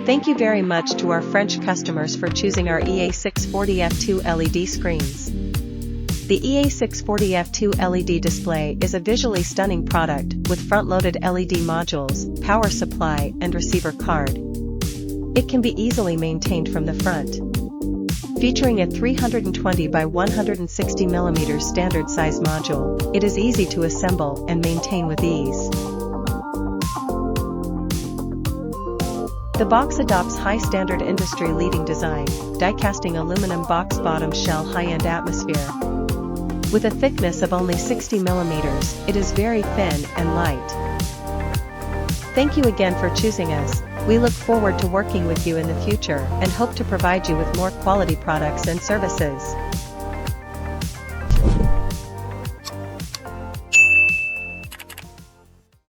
Thank you very much to our French customers for choosing our EA640F2 LED screens. The EA640F2 LED display is a visually stunning product with front-loaded LED modules, power supply and receiver card. It can be easily maintained from the front. Featuring a 320 by 160 mm standard size module, it is easy to assemble and maintain with ease. The box adopts high standard industry-leading design, die-casting aluminum box bottom shell high-end atmosphere. With a thickness of only 60 mm, it is very thin and light. Thank you again for choosing us. We look forward to working with you in the future and hope to provide you with more quality products and services.